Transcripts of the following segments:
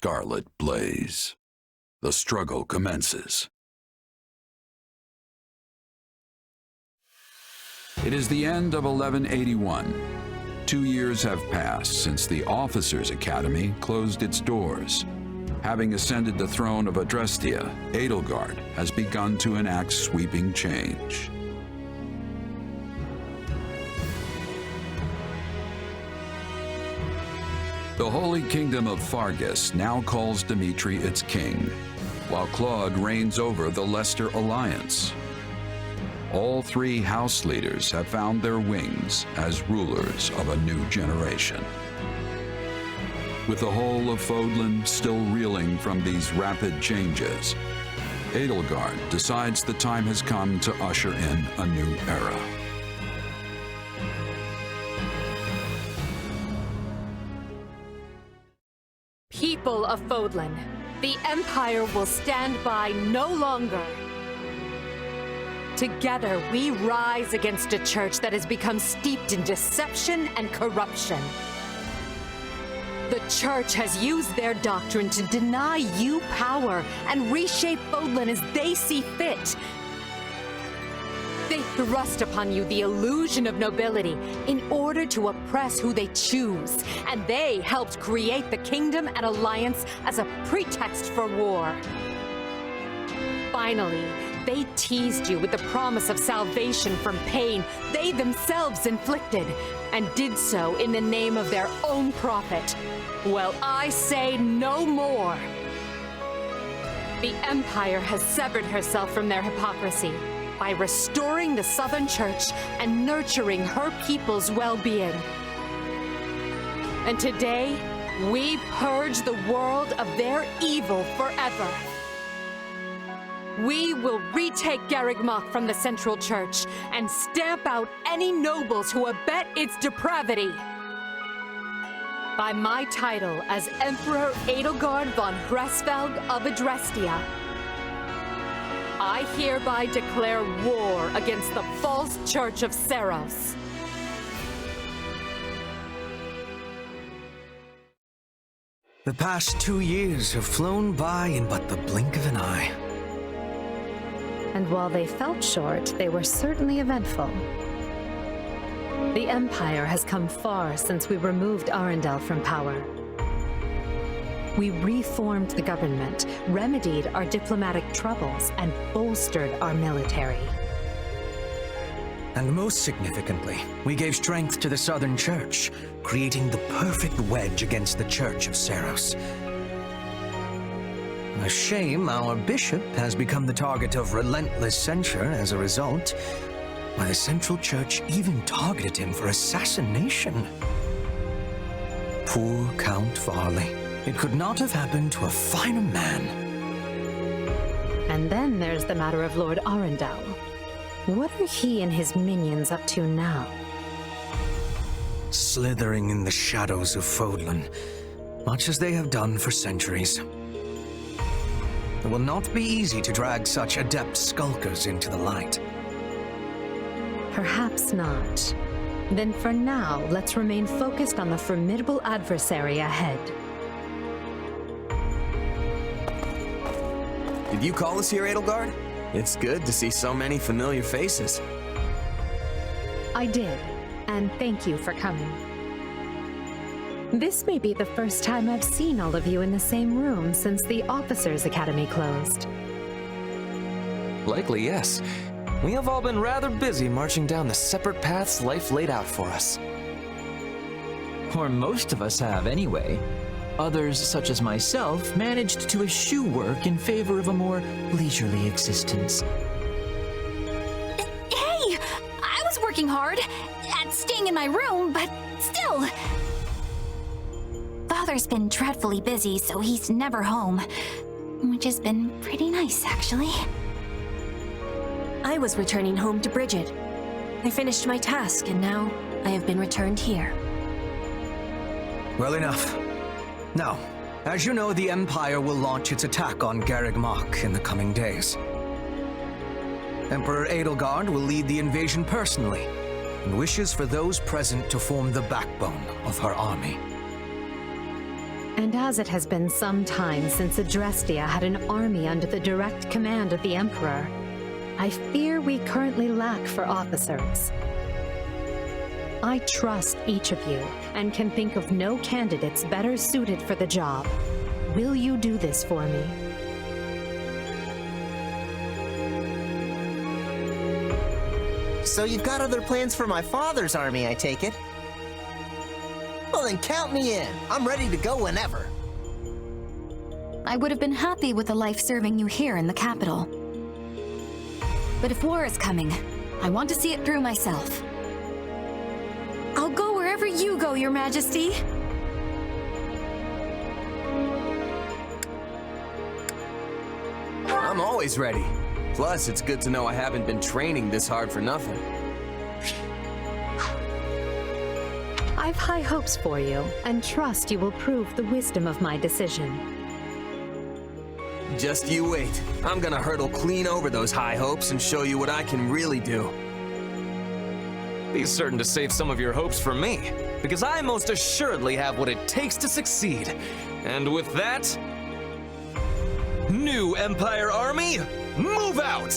Scarlet blaze. The struggle commences. It is the end of 1181. 2 years have passed since the Officers' Academy closed its doors. Having ascended the throne of Adrestia, Edelgard has begun to enact sweeping change. The Holy Kingdom of Fargus now calls Dimitri its king, while Claude reigns over the Leicester Alliance. All three house leaders have found their wings as rulers of a new generation. With the whole of Fodlan still reeling from these rapid changes, Edelgard decides the time has come to usher in a new era. People of Fodlan, the Empire will stand by no longer. Together, we rise against a church that has become steeped in deception and corruption. The church has used their doctrine to deny you power and reshape Fodlan as they see fit. They thrust upon you the illusion of nobility in order to oppress who they choose, and they helped create the Kingdom and Alliance as a pretext for war. Finally, they teased you with the promise of salvation from pain they themselves inflicted, and did so in the name of their own profit. Well, I say no more. The Empire has severed herself from their hypocrisy by restoring the Southern Church and nurturing her people's well-being. And today, we purge the world of their evil forever. We will retake Garreg from the Central Church and stamp out any nobles who abet its depravity. By my title as Emperor Edelgard von Hresvelg of Adrestia, I hereby declare war against the false Church of Seros. The past 2 years have flown by in but the blink of an eye. And while they felt short, they were certainly eventful. The Empire has come far since we removed Arundel from power. We reformed the government, remedied our diplomatic troubles, and bolstered our military. And most significantly, we gave strength to the Southern Church, creating the perfect wedge against the Church of Seros. A shame our bishop has become the target of relentless censure as a result, why the Central Church even targeted him for assassination. Poor Count Varley. It could not have happened to a finer man. And then there's the matter of Lord Arundel. What are he and his minions up to now? Slithering in the shadows of Fodlan, much as they have done for centuries. It will not be easy to drag such adept skulkers into the light. Perhaps not. Then for now, let's remain focused on the formidable adversary ahead. Did you call us here, Edelgard? It's good to see so many familiar faces. I did, and thank you for coming. This may be the first time I've seen all of you in the same room since the Officers' Academy closed. Likely, yes. We have all been rather busy marching down the separate paths life laid out for us. Or most of us have, anyway. Others, such as myself, managed to eschew work in favor of a more leisurely existence. Hey! I was working hard at staying in my room, but still... Father's been dreadfully busy, so he's never home. Which has been pretty nice, actually. I was returning home to Bridget. I finished my task, and now I have been returned here. Well enough. Now, as you know, the Empire will launch its attack on Garreg in the coming days. Emperor Edelgard will lead the invasion personally, and wishes for those present to form the backbone of her army. And as it has been some time since Adrestia had an army under the direct command of the Emperor, I fear we currently lack for officers. I trust each of you and can think of no candidates better suited for the job. Will you do this for me? So you've got other plans for my father's army, I take it? Well then count me in. I'm ready to go whenever. I would have been happy with a life serving you here in the capital. But if war is coming, I want to see it through myself. I'll go wherever you go, Your Majesty. I'm always ready. Plus, it's good to know I haven't been training this hard for nothing. I've high hopes for you, and trust you will prove the wisdom of my decision. Just you wait. I'm gonna hurdle clean over those high hopes and show you what I can really do. Be certain to save some of your hopes for me, because I most assuredly have what it takes to succeed. And with that, new Empire Army, move out!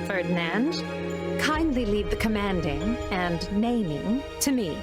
Ferdinand, kindly leave the commanding and naming to me.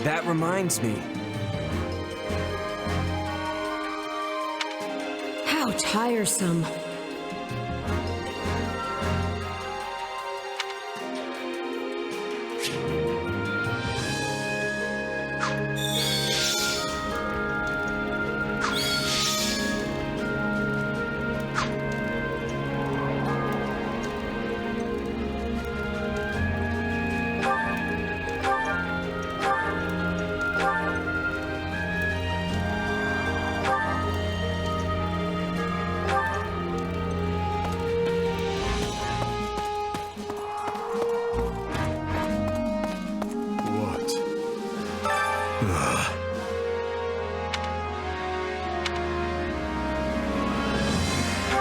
That reminds me. How tiresome.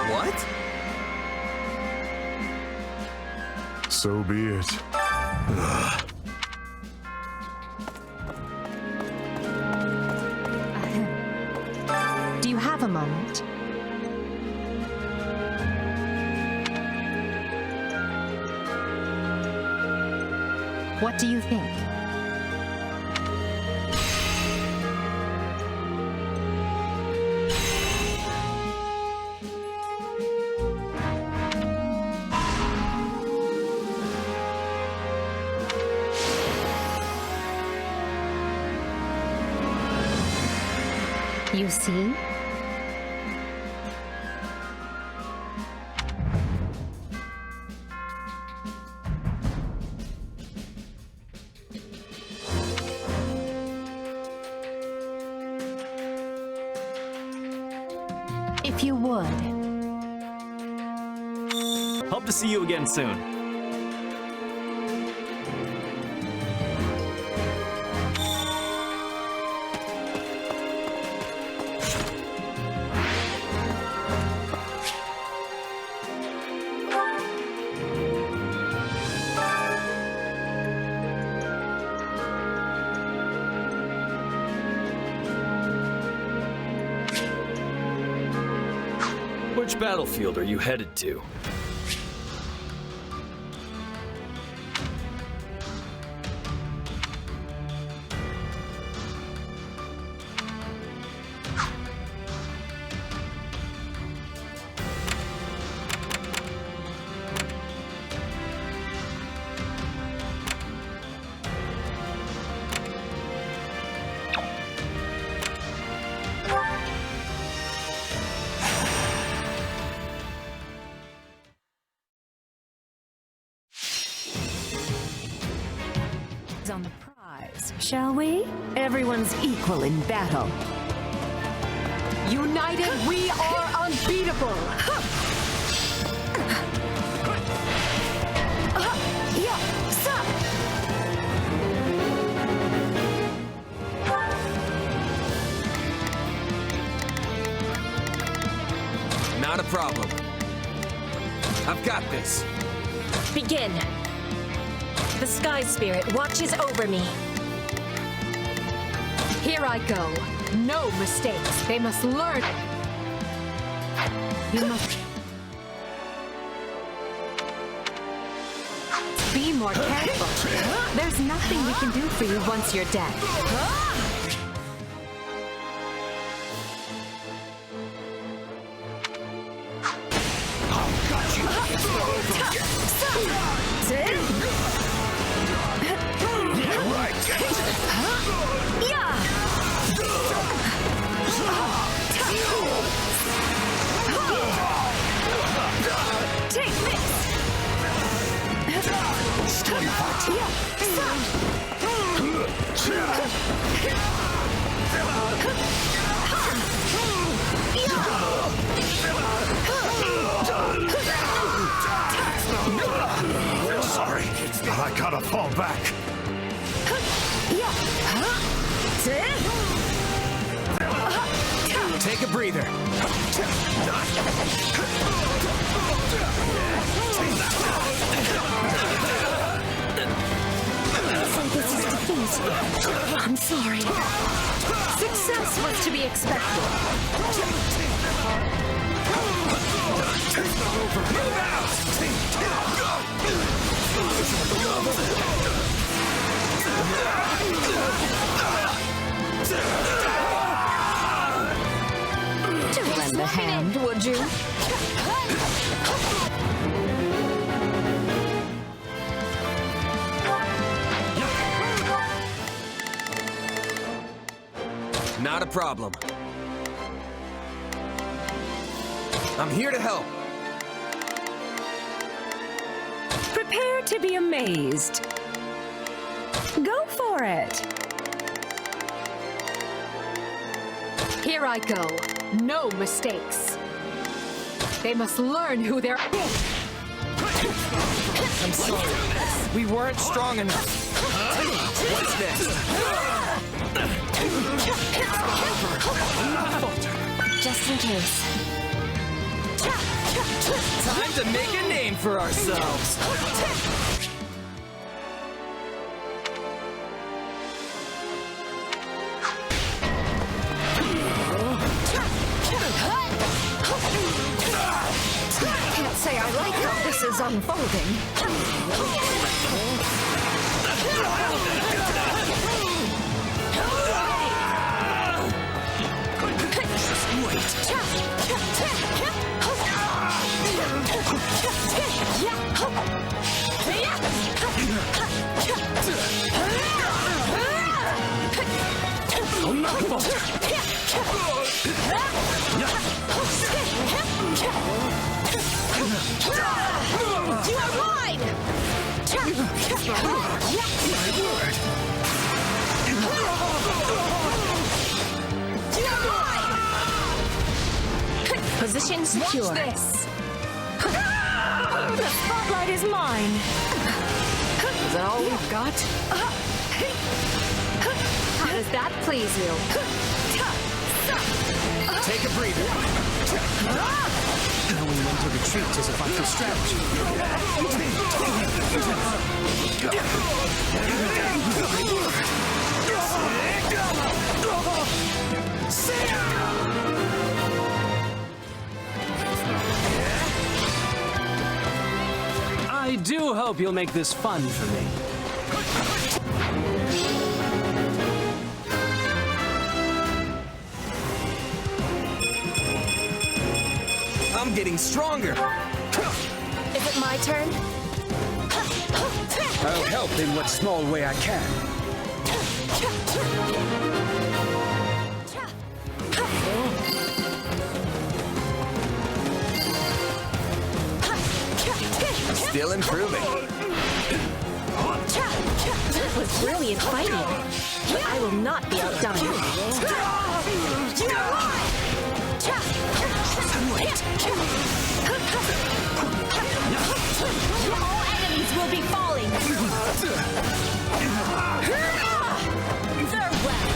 What? So be it. Do you have a moment? What do you think? You see? If you would. Hope to see you again soon. Which battlefield are you headed to? Shall we? Everyone's equal in battle. United, we are unbeatable! Not a problem. I've got this. Begin. The Sky Spirit watches over me. Here I go. No mistakes. They must learn. You must be more careful. There's nothing we can do for you once you're dead. Sorry, I gotta fall back. Take a breather. I'm sorry. Success was to be expected. Lend a hand, would you? Not a problem. I'm here to help. Prepare to be amazed. Go for it. Here I go. No mistakes. They must learn who they're... I'm sorry. We weren't strong enough. What's next? Just in case. Time to make a name for ourselves. Can't say I like how this is unfolding. You are mine! Position secure. Watch this! The spotlight is mine. Is that all we've got? How does that please you? Take a breather. Knowing when to retreat is a vital strategy. I do hope you'll make this fun for me. I'm getting stronger. Is it my turn? I'll help in what small way I can. Still improving. That was brilliant fighting. I will not be outdone. All enemies will be falling! Farewell!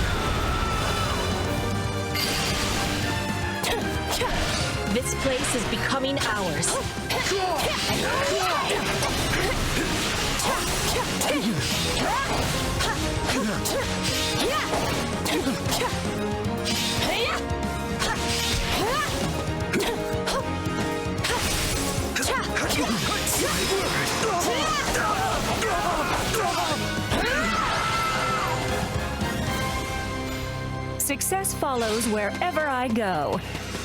This place is becoming ours. Success follows wherever I go.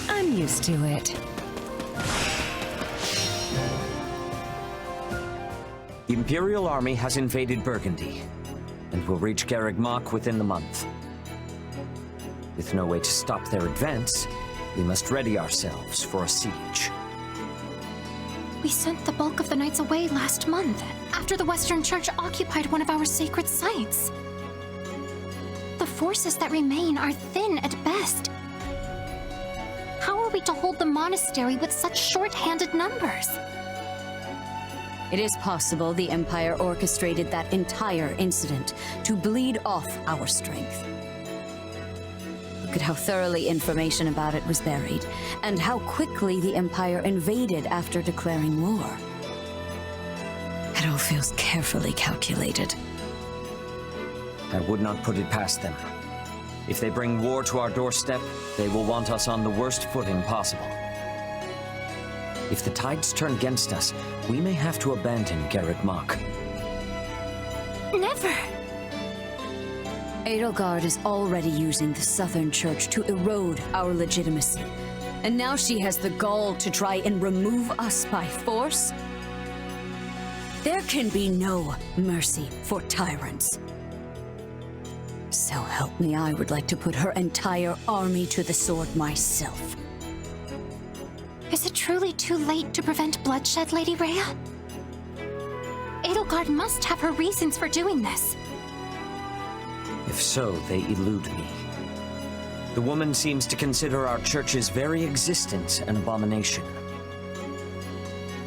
I'm used to it. The Imperial army has invaded Burgundy, and will reach Garreg Mach within the month. With no way to stop their advance, we must ready ourselves for a siege. We sent the bulk of the knights away last month, after the Western Church occupied one of our sacred sites. The forces that remain are thin at best. How are we to hold the monastery with such short-handed numbers? It is possible the Empire orchestrated that entire incident to bleed off our strength. Look at how thoroughly information about it was buried, and how quickly the Empire invaded after declaring war. It all feels carefully calculated. I would not put it past them. If they bring war to our doorstep, they will want us on the worst footing possible. If the tides turn against us, we may have to abandon Garreg Mach. Never! Edelgard is already using the Southern Church to erode our legitimacy. And now she has the gall to try and remove us by force? There can be no mercy for tyrants. So help me, I would like to put her entire army to the sword myself. Is it truly too late to prevent bloodshed, Lady Rhea? Edelgard must have her reasons for doing this. If so, they elude me. The woman seems to consider our church's very existence an abomination.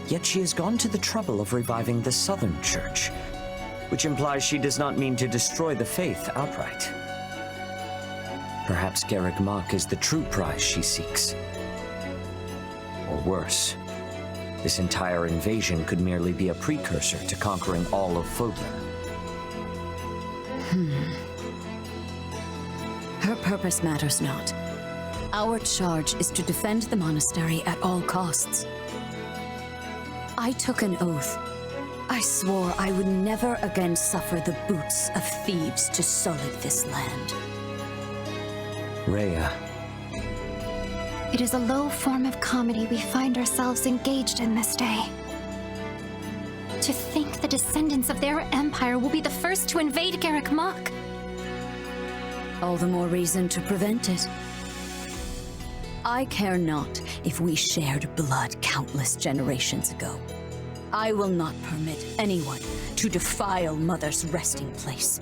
Yet she has gone to the trouble of reviving the Southern Church, which implies she does not mean to destroy the faith outright. Perhaps Garreg Mach is the true prize she seeks. Or worse, this entire invasion could merely be a precursor to conquering all of Fodlan. Her purpose matters not. Our charge is to defend the monastery at all costs. I took an oath. I swore I would never again suffer the boots of thieves to sully this land. Rhea. It is a low form of comedy we find ourselves engaged in this day. To think the descendants of their empire will be the first to invade Garreg Mach. All the more reason to prevent it. I care not if we shared blood countless generations ago. I will not permit anyone to defile Mother's resting place.